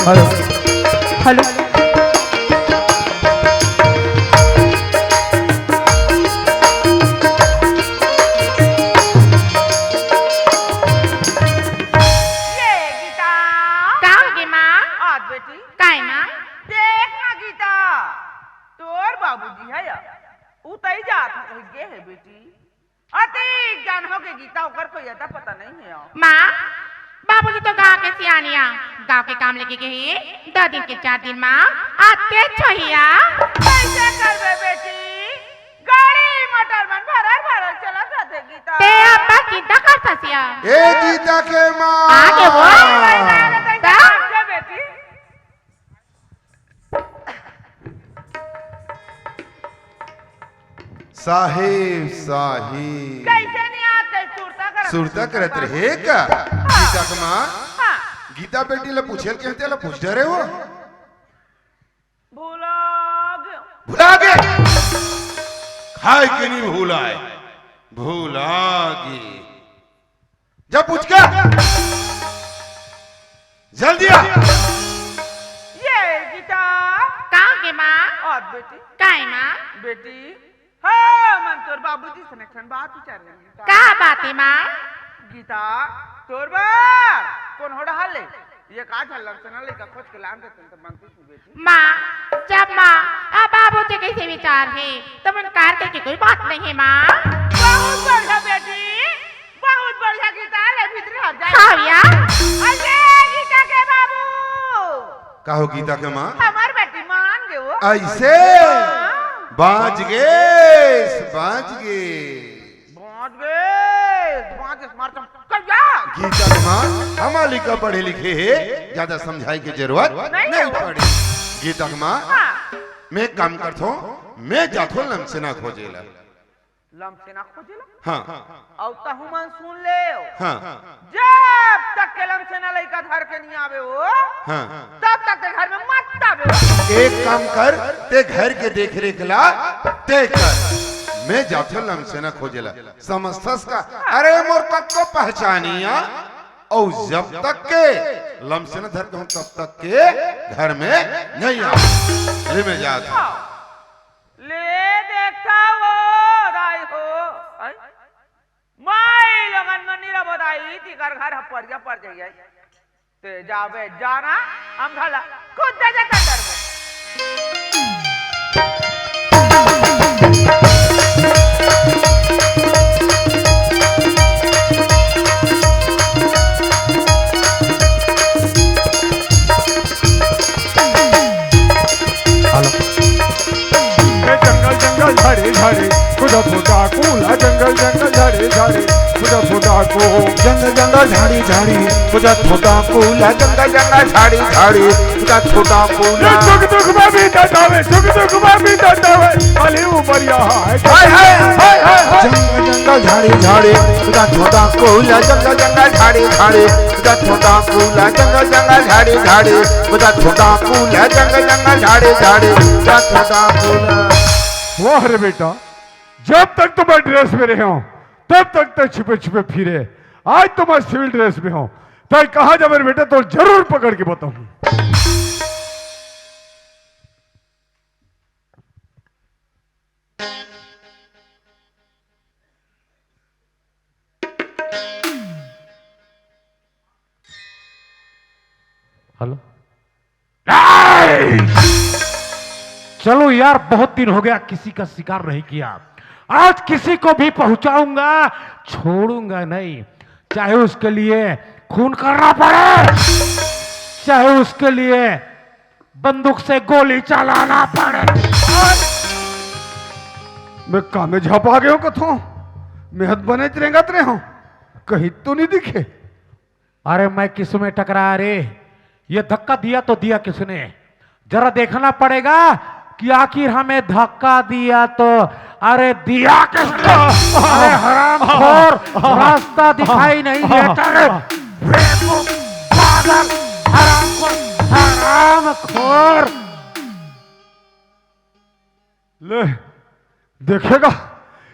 Hello hello ये गीता का होगे माँ आज बेटी काय माँ देख ना गीता तोर बाबूजी है या उतई जात गे है बेटी अति जान हो के गीता ओकर कोई अता पता नहीं है माँ बाबूजी तो गाँव के सियानिया गाँव के काम लेके गए 2 दिन के 4 दिन माँ आते छोहिया कैसे करबे बेटी गाड़ी मोटर मन भरल भरल चलत रहते गीता ते अब्बा चिंता करता सिया ए गीता के माँ आगे वो का बेटी साहेब साहेब कैसे नहीं आते सुरता कर सुरता करत रहे का गीता के माँ हां गीता बेटी ला पूछेल कहते ला पूछ डरे हो भूला गयो भुला गए खाए के नहीं भूलाए भूला गए जब पूछ का जल्दी आ ये गीता का होगे माँ और बेटी काय माँ बेटी हाँ मन तोर बाबूजी से नखन बात विचार रही का बात है माँ गीता तोर बार कौन हो रहा ले ये का झल्लम से ना लेकर खोज के लान देते तो मांगती थी बेटी माँ जब माँ अब बाबूजी कैसे विचार है तब इनकार करके कोई बात नहीं है माँ बहुत बढ़िया बेटी बहुत बढ़िया गीता ले भीतर आ जाए हाँ भैया अरे गीता के बाबू कहो गीता के माँ हमार बेटी मान गए वो ऐसे बाज गए बाज गए बाँच गए मार कर जा गीता के माँ हमारी का पढ़े लिखे है ज्यादा समझाई की जरूरत नहीं पड़ी गीता के माँ हाँ मैं एक काम करता हूँ मैं जाथो लमसेना खोजेला लम से ना खोजेला हाँ अब तहु मन सुन ले हाँ जब तक के लम से ना लइका धर के नहीं आवे हो हाँ तब तक के घर में मत आवे हो एक काम कर ते घर के देख रेख ला ते कर मैं जाथो लमसेना खोजेला समझतस का अरे मोर कब को पहचानिया और जब तक के लमसेना धर के हूँ तब तक के घर में नहीं आ ले मैं जाता ले देखता वो राय हो आई? माई लगन में नीरा बताई तिकर घर परिया पड़ जाइए ते जावे जाना हम घला खुद दे जा अंदर में जंगल जंगल झाड़ी झाड़ी खुदा खुदा कूला जंगल जंगल झाड़ी झाड़ी खुदा खुदा को जंगल जंगल झाड़ी झाड़ी खुदा खुदा कूला जंगल जंगल झाड़ी झाड़ी खुदा खुदा कूला दुख दुख में भी दटावे दुख दुख में भी दटावे अली उमरिया हाय हाय हाय हाय जंगल जंगल झाड़ी झाड़ी खुदा खुदा कूला जंगल जंगल झाड़ी झाड़ी खुदा खुदा कूला जंगल जंगल झाड़ी झाड़ी खुदा खुदा कूला जंगल जंगल झाड़ी झाड़ी खुदा खुदा कूला वाह रे बेटा जब तक तुम ड्रेस में रहे हो तब तक तो छिपे छिपे फिरे आज तुम सिविल ड्रेस में हो तो कहा जा मेरे बेटा तो जरूर पकड़ के बताऊं हेलो चलो यार बहुत दिन हो गया किसी का शिकार नहीं किया आज किसी को भी पहुंचाऊंगा छोड़ूंगा नहीं चाहे उसके लिए खून करना पड़े चाहे उसके लिए बंदूक से गोली चलाना पड़े मैं कामे झापा गया कथो मेहद बने रेंगत रहे हो कहीं तो नहीं दिखे अरे मैं किस में टकरा रे ये धक्का दिया तो दिया किसने जरा देखना पड़ेगा कि आखिर हमें धक्का दिया तो अरे दिया किसने अरे हरामखोर रास्ता दिखाई नहीं देता रे पागल हरामखोर ले देखेगा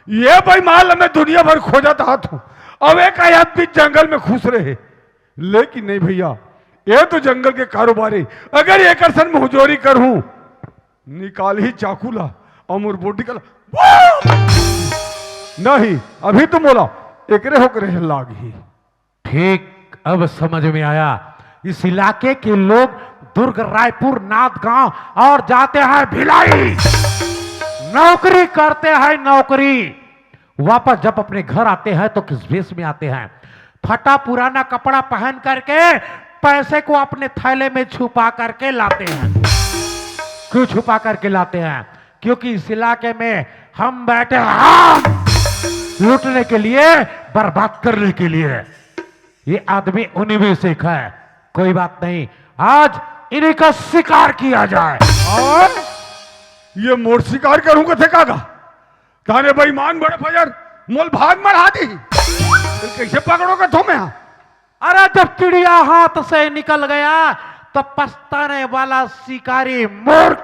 ये भाई माल मैं दुनिया भर खोजा था हूं अब एक आदमी जंगल में घुस रहे लेकिन नहीं भैया ये तो जंगल के कारोबारी, अगर ये करसन मुहजोरी करूं, निकाल ही चाकूला और मुर बोटी कला नहीं, अभी तुम बोला एकरे होकर लाग ही। ठीक, अब समझ में आया। इस इलाके के लोग दुर्ग, रायपुर, नाथगांव और जाते हैं भिलाई, नौकरी करते हैं नौकरी। वापस जब अपने घर आते हैं तो किस वेश में आते हैं? फटा पुराना कपड़ा पहन करके पैसे को अपने थैले में छुपा करके लाते हैं। क्यों छुपा करके लाते हैं? क्योंकि इस इलाके में हम बैठे हैं लूटने के लिए, बर्बाद करने के लिए। ये आदमी उन्हीं में से है। कोई बात नहीं, आज इन्हीं का शिकार किया जाए। और ये मोर शिकार करूंगा थे कागा तारे बेईमान बड़े फजर मोल भाग मरा दी, कैसे पकड़ोगे तुम्हें? अरे जब चिड़िया हाथ से निकल गया तो पछताने वाला शिकारी मूर्ख।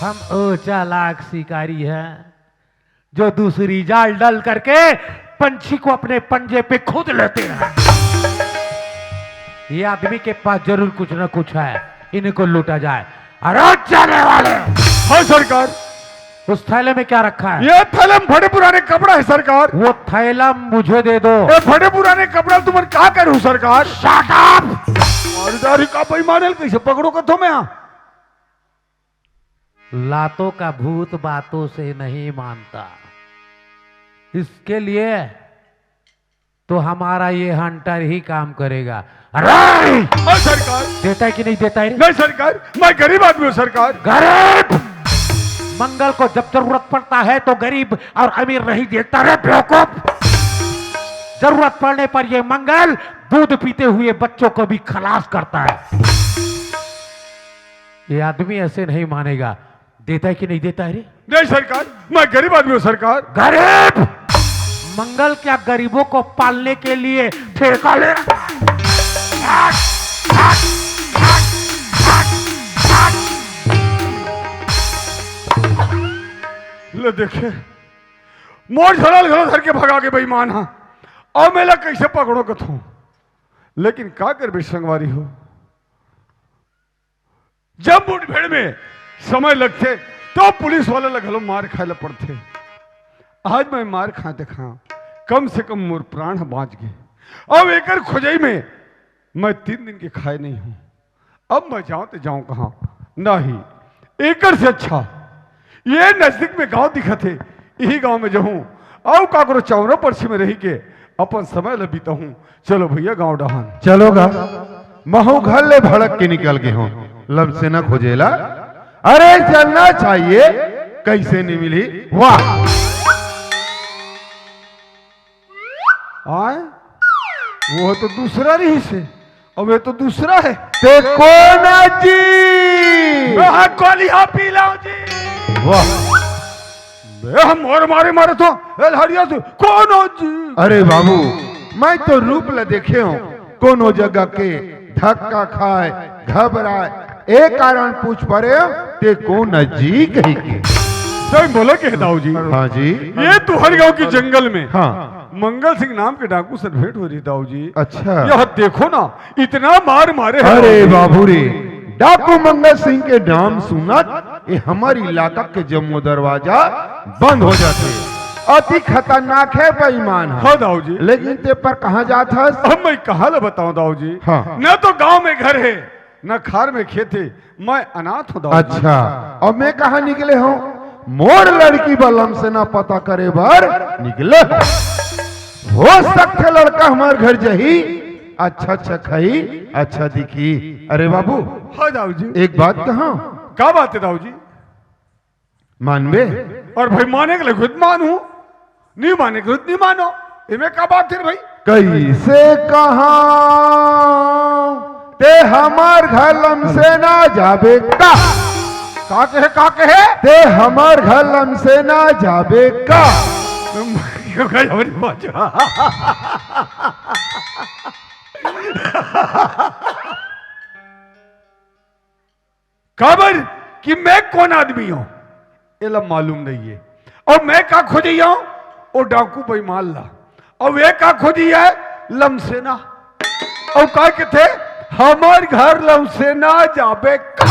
हम ओ चालाक शिकारी हैं जो दूसरी जाल डाल करके पंछी को अपने पंजे पे खुद लेते हैं। ये आदमी के पास जरूर कुछ न कुछ है, इनको लूटा जाए। अरे जाने वाले! हाँ सरकार। उस थैले में क्या रखा है? ये थैला बड़े पुराने कपड़ा है सरकार। वो थैला मुझे दे दो। ये बड़े पुराने कपड़ा तुम क्या करूं सरकार? Shut up! औरदारी का बेईमान कैसे पकड़ोगे तुम्हें? लातों का भूत बातों से नहीं मानता, इसके लिए तो हमारा ये हंटर ही काम करेगा। अरे हाँ सरकार। देता है कि नहीं देता है? नहीं सरकार, मैं गरीब आदमी हूँ सरकार। गरीब मंगल को जब जरूरत पड़ता है तो गरीब और अमीर नहीं देखता रे बेवकूफ। जरूरत पड़ने पर ये मंगल दूध पीते हुए बच्चों को भी खलास करता है। ये आदमी ऐसे नहीं मानेगा। देता है कि नहीं देता है रे? नहीं सरकार, मैं गरीब आदमी हूँ सरकार। गरीब मंगल क्या गरीबों को पालने के लिए ठेका ले रहा है? ले देखे मोर झलल घलो धर के भगा के बेईमान हा, और मेला कैसे पकड़ो कथू? लेकिन का कर बे संगवारी हो, जब मुठभेड़ में समय लगते तो पुलिस वाले लगलो मार खाए पड़ते। आज मैं मार खाते खा, कम से कम मोर प्राण बाँच गए। अब एकर खोजई में मैं 3 दिन के खाए नहीं हूं। अब मैं जाऊं तो जाऊं कहां? नहीं, एकर से अच्छा ये नजदीक में गांव दिखा थे, यही गांव में जाऊं और काकरो चौरा पर्ची में रही के अपन समय ल बीता हूं। चलो भैया गांव डहान चलोगा। महू घर ले भड़क के निकल गए हो, लब से न खोजेला। अरे चलना चाहिए, कैसे नहीं मिली? वाह! आए वो तो दूसरा रही से, अब ये तो दूसरा है। ते कौन जी? मैं गोलियां पी लाऊं जी। वाह! हम और मारे तो हरिया से कौन हो जी? अरे बाबू, मैं तो रूप ल देखे हूं, कोनो जगह के धक्का खाए घबराए, एक कारण पूछ पड़े ते कौन जी कही के? सही बोला के दाऊ जी। हाँ जी। ये तो हर गांव के जंगल में हाँ। मंगल सिंह नाम के डाकू से भेंट हो रही दाऊ जी। अच्छा। यह देखो ना, इतना मार मारे हैं। अरे बाबू रे, डाकू मंगल सिंह के नाम सुनत ये हमारे इलाका के जम्मू दरवाजा बंद हो जाते। अति खतरनाक है बेईमान। हाँ दाऊ जी। लेकिन ते पर कहाँ जात हस? अब मैं कहा ला बताऊं दाऊ जी। हाँ। न तो गांव में घर है न खार में खेत है, मैं अनाथ हूँ दाऊ जी। अच्छा, अब मैं कहाँ निकले हूँ? मोर लड़की बलम से ना पता करे बार निकले हो सकते लड़का हमारे घर जही, अच्छा अच्छा खाई अच्छा दिखी। अरे बाबू, हाँ दाऊ जी। एक बात कहा? क्या बात है दाऊ जी? मानबे? और भाई माने के लिए खुद मानू, नहीं माने के खुद नहीं मानो, इनमें क्या बात है भाई? कैसे कहा ते हमार घर लम से ना जाबे का? का कहे? ते हमार घर लम से ना जाबे का? खबर कि मैं कौन आदमी हूं ये लब मालूम नहीं है। और मैं का खोजी हूं वो डाकू बेईमान ला, और वे का खोजी है लमसेना। और का के थे हमार घर लम से ना जाबे का।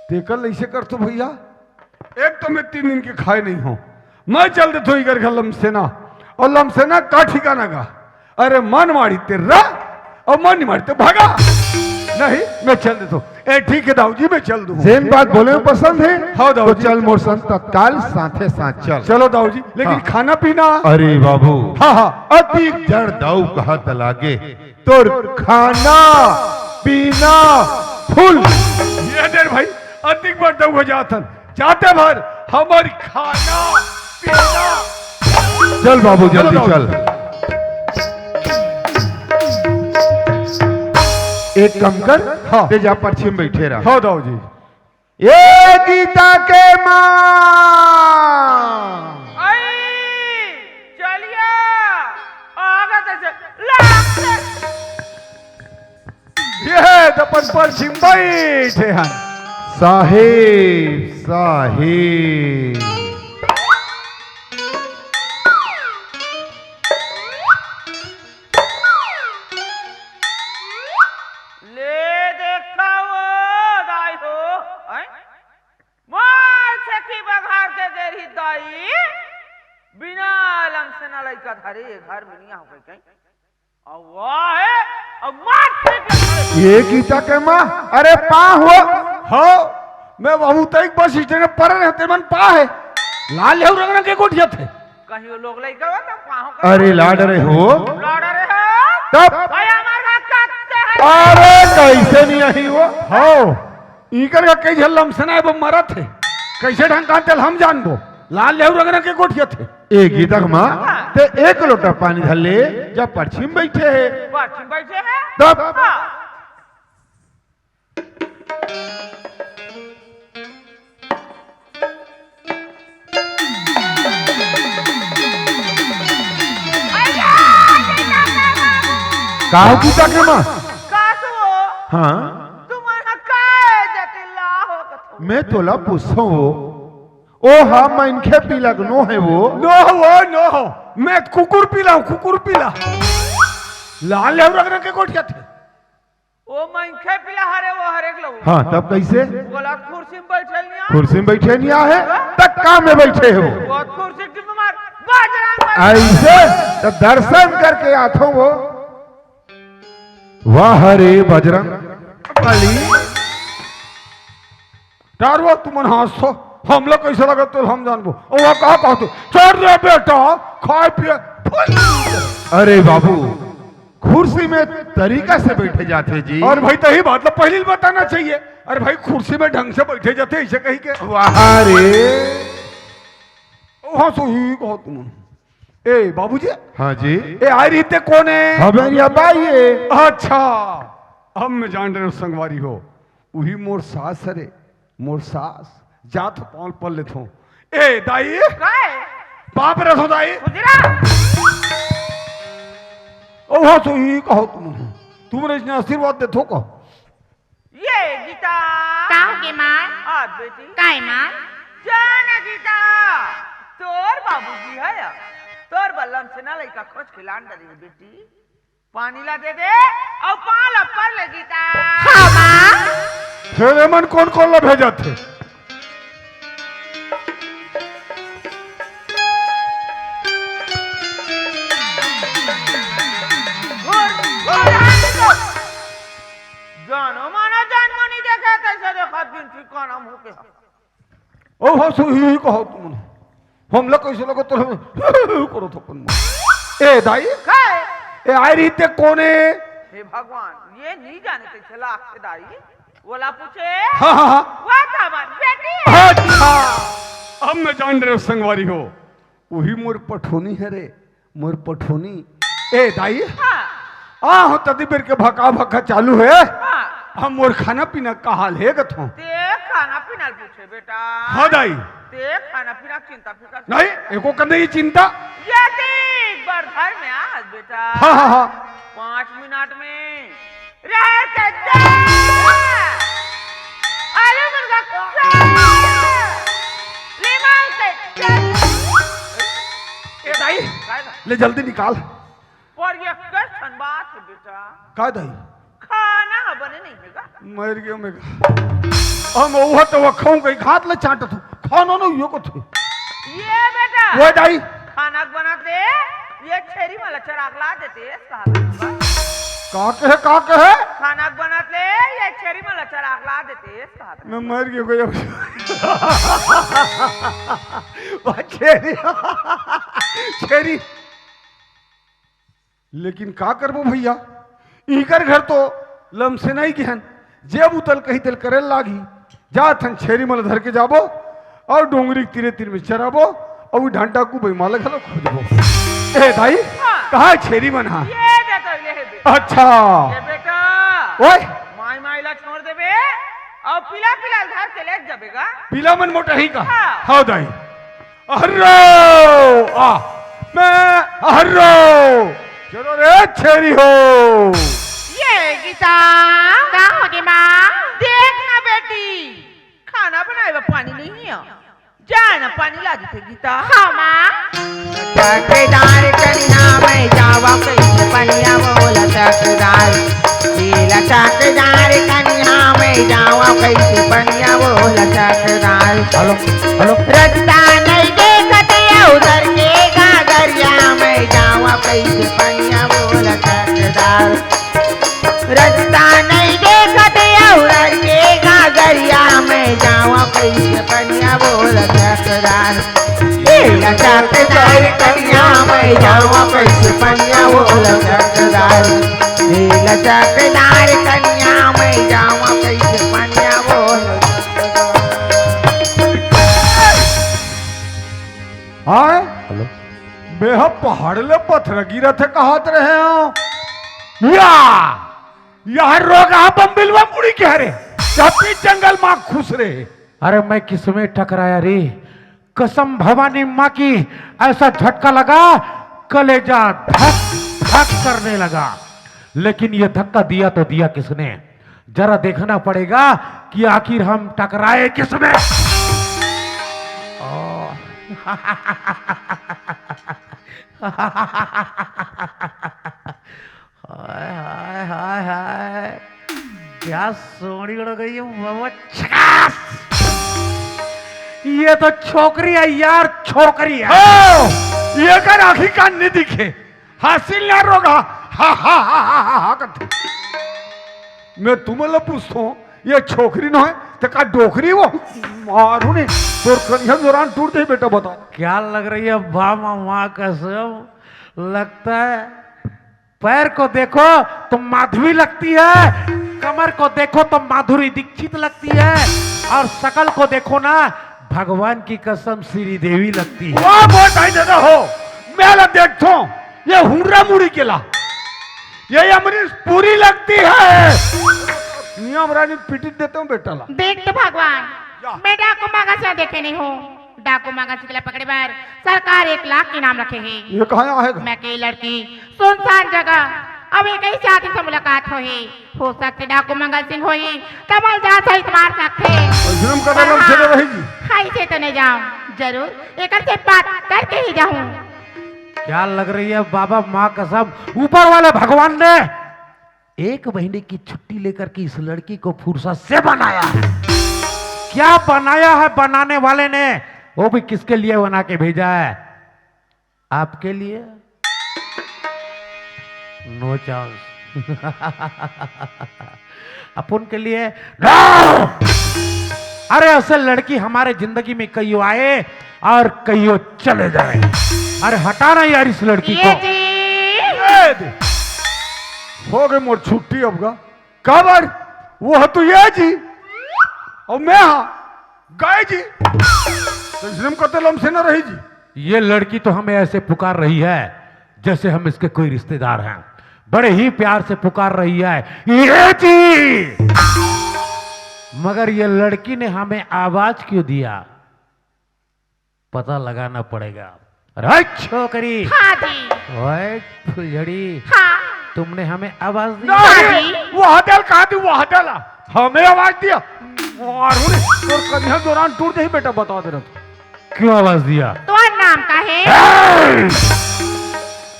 देखल ऐसे कर तो भैया, एक तो मैं 3 दिन के खाए नहीं हूं, मैं चल देता हूँ घर लमसेना, और लमसेना का ठिकाना का। अरे मन मारी तेरा और मन नहीं मारते भागा। नहीं मैं चल देता हूँ। ए ठीक है दाऊ जी, मैं चल दूँ। सेम बात बोले में पसंद है। हाँ दाऊ तो जी। चल मोर संग तत्काल साथे साथ चल। चलो दाऊ जी, लेकिन हाँ। खाना पीना। अरे बाबू, हाँ हाँ अति जड़ दाऊ कहत लागे तोर खाना पीना फुल। ये देर भाई अधिक बार दऊ हो जातन, जाते भर हमारी खाना पीना। चल बाबू जल्दी चलो दाऊ चल। एक कम कर, हाँ। ते जा पश्चिम बैठे रहा। हाँ दाऊ जी। ये गीता के माँ, आई चलिए आगे तो चल ये दपन पर बैठे हैं। साहेब साहेब। ले देखा वो दाई हो हैं? मार सखी बघार के गेरी दाई बिना लम से ना लइका धारे घर में नहीं हो गई कहीं और वाह है और मार सखी ये गीता के माँ, अरे पा हुआ। हाँ मैं बाबू तक बस स्टैंड पर रहते मन पा है लाल है रंगना के कोठिया थे। कहीं वो लोग लइका हो तो पाहो का अरे लाड रहे हो लड़ रहे हो तब। भाई हमारा काटते हैं अरे कैसे नहीं रही हो। हाँ इकर का कई झल लमसना है वो मरा थे, कैसे ढंग का तेल हम जान दो। लाल लेहू रंगना के कोठिया थे। ए गीता के माँ, ते 1 लोटा पानी धर ले, जब पश्चिम बैठे है पश्चिम बैठे हैं तब। हाँ काहो गीता के माँ। कासो हाँ तुम्हारा काय जतिला हो कथो मैं तोला पूछो वो, ओ हाँ मनखे पीलक नो है वो। नो हो मैं कुकुर पीला हूँ, कुकुर पीला। लाल लेहू रंगना के कोठिया थे। ओ मनखे पिला हरे वो हरेक लोग हाँ तब कैसे बोला कुर्सी में बैठल नहीं कुर्सी में बैठे नहीं है, तब काम में बैठे हो। बहुत कुर्सी की बीमार बाजरा ऐसे तो दर्शन करके आतो वो। वाह हरे बजरंग बली। टारवा तुमन हाथ तो हम लोग कैसे लगा तो हम जानबो। और वह कहा कहते चढ़ रे बेटा खाए पिए फुल। अरे बाबू, कुर्सी में तरीका से बैठे जाते जी। और भाई तो ही बात लो पहले बताना चाहिए। अरे भाई कुर्सी में ढंग से बैठे जाते ऐसे कहीं के। वाह रे। हाँ सो ही कहो तुम। ए बाबूजी, हाँ जी, ए आई रीते कौन है? हमें ये बताइए। अच्छा अब मैं जान रहे हो संगवारी हो, वही मोर सास रे, मोर सास जात पाल पल लेत हूँ। ए दाई काय बाप रसो दाई। गुजरा ओ हाँ सो ही कहो तुम इसने आशीर्वाद दे थो कहो। ये गीता काहोगे माँ? आ बेटी काय माँ? जान गीता तोर बाबूजी है तोर बल्लम से ना लइका खोज खिलान दे बेटी पानी ला दे दे और पाल पर ले गीता हाँ माँ। फिर मन कौन कौन ला भेजा थे? जानो मानो जान मनी देखे तैसे देखा दिन ठिकाना मुंह पे ओ हाँ सो ही कहो तुम। हम लोग कैसे लोग तो करो तो अपन। ए दाई काय ए आई रीते कौन है? हे भगवान ये नहीं जाने थे चला अक्षदाई बोला पूछे हाँ हाँ हाँ वो तमन बेटी है। अच्छा अब मैं जान रहे हो संगवारी हो, वही मोर पठोनी है रे, मोर पठोनी। ए दाई हाँ आ हो तदी बेर के भका भका चालू है। हाँ हम मोर खाना पीना का हाल है गथो। ते खाना पीना पूछे बेटा हाँ दाई ते खाना पीना चिंता फिकर नहीं एको करने की चिंता। ये ठीक बार घर में आज बेटा हाँ हाँ हाँ 5 मिनट में रह के दे आलू मुर्गा कुत्ता लीमन के ए दाई काय ले जल्दी निकाल। और ये कैसन बात है बेटा बेटा का दई खाना बने नहीं है का मर गयो मैं हम वो तो खाऊं कहीं खात ले चाट तू खानो न यो को थे ये बेटा वो दाई खाना बनाते ये छेरी वाला चराग ला देते का कहे खाना बनाते ये छेरी वाला चराग ला देते मैं मर गयो गयो छेरी छेरी लेकिन का करबो भैया इकर घर तो लमसे नहीं गहन जेब उतल कहीं तेल करे लागी जा थन छेरी मल धर के जाबो और डोंगरी के तीरे तीर में चराबो और ढांटा को बेमाल घलो खोजबो ए भाई कहा छेरी मन हा ये बेटा ले बे अच्छा ये बेटा ओए माई माईला छोड़ देबे और पिला पिला घर के ले जाबेगा पीला मन मोटा ही का हाँ। हाँ दाई हर्रो आ मैं हर्रो चलो रे छेरी हो ये गीता का होगी माँ देख ना बेटी खाना बनाए बा पानी नहीं है जा ना पानी ला देते गीता हाँ माँ चकदार कन्या में जावा कैसे पनिया बोला चकदार पीला चकदार कन्या में जावा कैसे पनिया बोला चकदार हेलो हेलो रस्ता नहीं देखते उधर के गागरिया में जावा कैसे पनिया बोला चकदार रस्ता नहीं देखते उधर के गागरिया में जावा कैसे पनिया बोला चकदार पीला चकदार कन्या में जावा कैसे पनिया बोला चकदार पीला चकदार कन्या में जावा कैसे पनिया बोला हाँ हेलो बेह पहाड़ ले पत्थर गिरा थे कहत रहे हो यार रोगा बम्बिलवा मुड़ी कह रे जबकि जंगल मां खुश रहे अरे मैं किसमें टकराया रे कसम भवानी माँ की ऐसा झटका लगा कलेजा धक धक करने लगा लेकिन ये धक्का दिया तो दिया किसने जरा देखना पड़ेगा कि आखिर हम टकराए किसमें हाय हाय हाय हाय क्या सोनी उड़ गई है मामा छकास ये तो छोकरी है यार छोकरी है ये कर आखी कान नहीं दिखे हासिल ना रोगा हा हा हा हा हा हा करते मैं तुम्हें पूछता हूँ ये छोकरी न है तो का डोकरी वो मारू नहीं तोर कन्या दौरान टूट दे बेटा बताओ क्या लग रही है बाबा माँ कसम लगता है पैर को देखो तो माधवी लगती है कमर को देखो तो माधुरी दीक्षित लगती है और शकल को देखो ना भगवान की कसम श्री देवी लगती है वाह बहुत आई दादा हो मैं ला देखता हूँ ये हुर्रा मुड़ी केला ये अमरीश पूरी लगती है नियम रानी पिटी देता हूँ बेटा ला देख तो भगवान मैं डाकू मांगा से देखे नहीं हूँ डाकू मांगा से पकड़े बार सरकार 1 लाख की नाम रखे है ये कहाँ आएगा मैं कई लड़की सुनसान जगह अब एक ही साथी से मुलाकात हो सकते डाकू मंगल सिंह हो कमल जा सहित मार सकते जुर्म का नाम चले रहेगी खाई से तो नहीं जाऊं जरूर एक से बात करके ही जाऊं क्या लग रही है बाबा माँ कसम ऊपर वाले भगवान ने 1 महीने की छुट्टी लेकर के इस लड़की को फुर्सत से बनाया है क्या बनाया है बनाने वाले ने वो भी किसके लिए बना के भेजा है आपके लिए नो चांस अपन के लिए नो अरे असल लड़की हमारे जिंदगी में कईयों आए और कईयों चले जाए अरे हटाना यार इस लड़की ये को जी हो गई मोर छुट्टी अब का कबर वो है तो ये जी और मैं हाँ गाय जी तो जुर्म करते लम से न रही जी ये लड़की तो हमें ऐसे पुकार रही है जैसे हम इसके कोई रिश्तेदार हैं बड़े ही प्यार से पुकार रही है ये जी मगर ये लड़की ने हमें आवाज क्यों दिया पता लगाना पड़ेगा अरे छोकरी हाँ जी ओए फुलझड़ी हाँ तुमने हमें आवाज दी नहीं। वो हटल कहा थी वो हटल हमें आवाज दिया और कन्या दौरान टूट दे बेटा बता दे रहा क्यों आवाज दिया तो नाम का है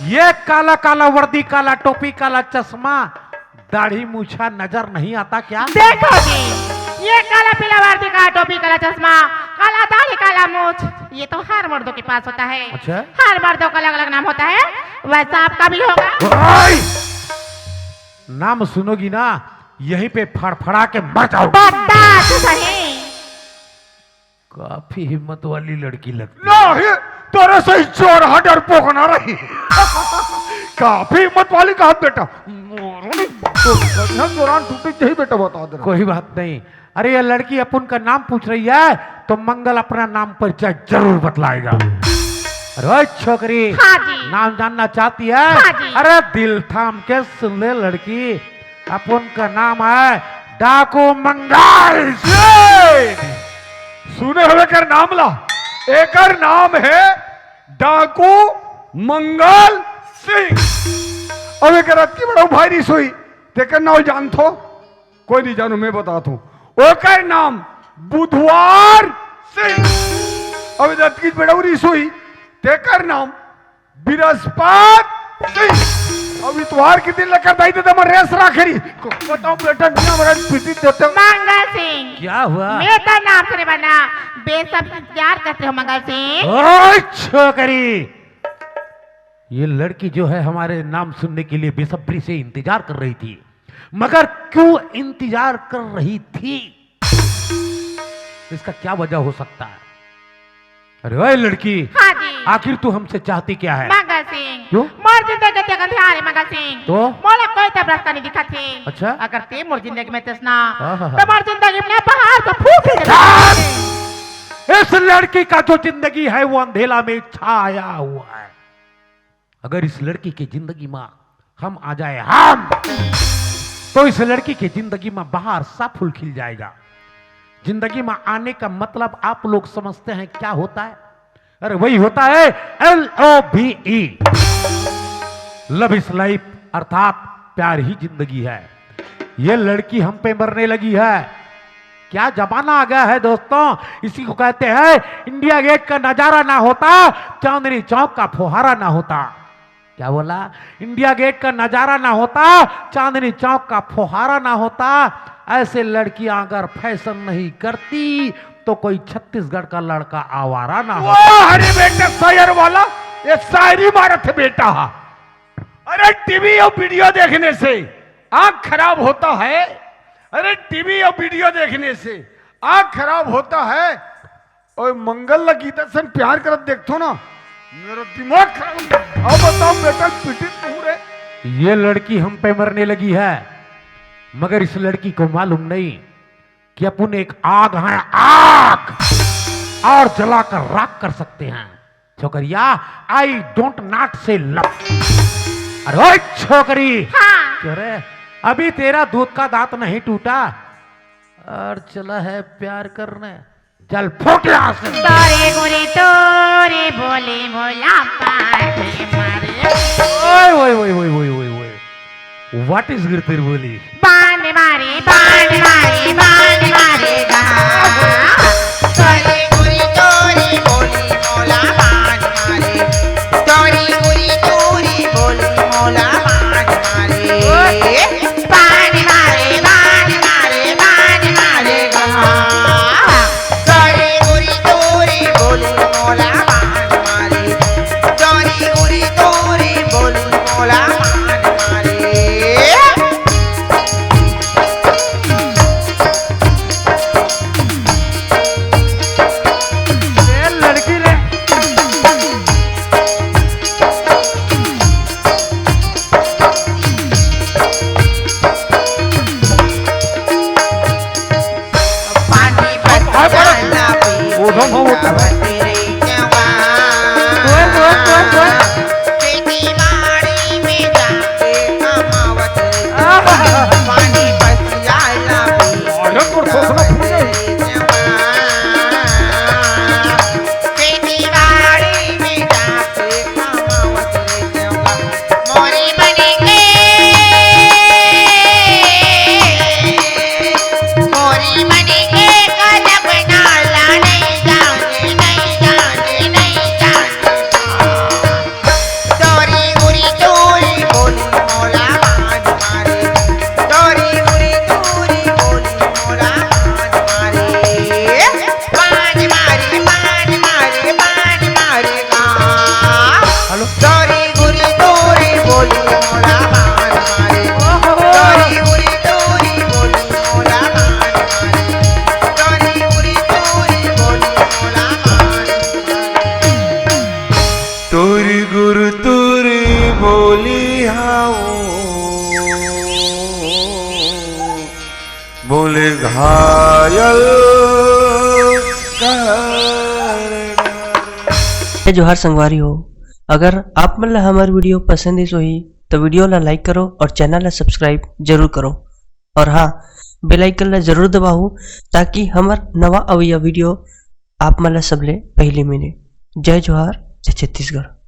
ये काला काला वर्दी, काला टोपी, काला चश्मा, दाढ़ी मूछा नजर नहीं आता क्या? देखो जी, ये काला पीला वर्दी, काला टोपी, काला चश्मा, काला दाढ़ी, काला मूछ, ये तो हर मर्दों के पास होता है। अच्छा? हर मर्दों का अलग अलग नाम होता है, वैसा आपका भी होगा। ओए! नाम सुनोगी ना यहीं पे फड़फड़ा के मर जाओ। बता तो सही। काफी हिम्मत वाली लड़की लगती। नहीं तोरे से चोर डरपोक ना रही। काफी हिम्मत वाली कहा बेटा। दौरान टूटी यही बेटा बता दे। कोई बात नहीं। अरे ये लड़की अपन का नाम पूछ रही है तो मंगल अपना नाम परिचय जरूर बतलाएगा। अरे छोकरी, हाँ जी। नाम जानना चाहती है? हाँ जी। अरे दिल थाम के सुन ले लड़की, अपन का नाम है डाकू मंगल। सुने हुए कर नाम ला। एक नाम है डाकू मंगल सिंह। अब एक रात की बड़ा भाई नहीं सोई तेकर नाम जान थो? कोई नहीं जानू, मैं बता तू। ओकर नाम बुधवार सिंह। अब रात की बड़ा नहीं सोई तेकर नाम बृहस्पति सिंह। अब इतवार के दिन लेकर दाई दे मैं रेस राखरी बताओ बेटा दुनिया भर पीटी देते। मंगल सिंह, क्या हुआ? मेरा नाम सुने बना बेसब इंतजार करते हो मंगल सिंह। ओए छोकरी, ये लड़की जो है हमारे नाम सुनने के लिए बेसब्री से इंतजार कर रही थी, मगर क्यों इंतजार कर रही थी? इसका क्या वजह हो सकता है? अरे ओए लड़की, हाँ जी। आखिर तू हमसे चाहती क्या है? मंगल सिंह, क्यों? मोर जिंदगी ते ध्यान है मंगल सिंह। तो? मोला कोई तब रास्ता नहीं दिखा थे। अच्छा? अगर ते मोर जिंदगी में तेसना आहा। तो मोर जिंदगी में बाहर तो फूट ही जाए। इस लड़की का जो जिंदगी है वो अंधेला में छाया हुआ है। अगर इस लड़की की जिंदगी में हम आ जाए तो इस लड़की की जिंदगी में बाहर सा फूल खिल जाएगा। जिंदगी में आने का मतलब आप लोग समझते हैं क्या होता है? अरे वही होता है LOVE, लव इज लाइफ, अर्थात प्यार ही जिंदगी है। ये लड़की हम पे मरने लगी है। क्या जमाना आ गया है दोस्तों, इसी को कहते हैं इंडिया गेट का नजारा ना होता, चांदनी चौक का फुहारा ना होता। क्या बोला? इंडिया गेट का नजारा ना होता, चांदनी चौक का फुहारा ना होता। ऐसे लड़कियां अगर फैशन नहीं करती तो कोई छत्तीसगढ़ का लड़का आवारा ना हो। अरे बेटा शायर वाला ये शायरी मारत है बेटा। अरे टीवी और वीडियो देखने से आंख खराब होता है। अरे टीवी और वीडियो देखने से आंख खराब होता है। और मंगल लगी सन प्यार करत देखो ना, मेरा दिमाग खराब। अब बताओ बेटा पीटी तू रे। ये लड़की हम पे मरने लगी है, मगर इस लड़की को मालूम नहीं कि अपन एक आग है, आग, और जलाकर राख कर सकते हैं। छोकरिया, आई डोंट नॉट से लव। अरे ओए छोकरी, हाँ। अरे अभी तेरा दूध का दांत नहीं टूटा और चला है प्यार करने। चल फूट यहाँ से। तोरे गोरे तोरे बोले भोला पाटे मारे ओए ओए ओए ओए ओए ओए ओए, व्हाट इज गिरतिर बोली? बांध मारे बांध मारे बांध मारेगा। तोरी गुरी तोरी बोली मोला बाज मारे। तोरी गुरी तोरी बोली मोला बाज मारे। बांध मारे बांध मारे बांध मारेगा। तोरी गुरी तोरी बोली मोला बाज मारे। तोरी गुरी तोरी बोली मोला बाज मारे। घायल कर जय जोहार संगवारी हो। अगर आप मन ला हमार वीडियो पसंद इस होही तो वीडियो ला लाइक करो और चैनल ला सब्सक्राइब जरूर करो। और हाँ, बेल आइकन ला जरूर दबाओ ताकि हमार नवा अवैया वीडियो आप मन ला सबले पहले मिले। जय जोहार, जय छत्तीसगढ़।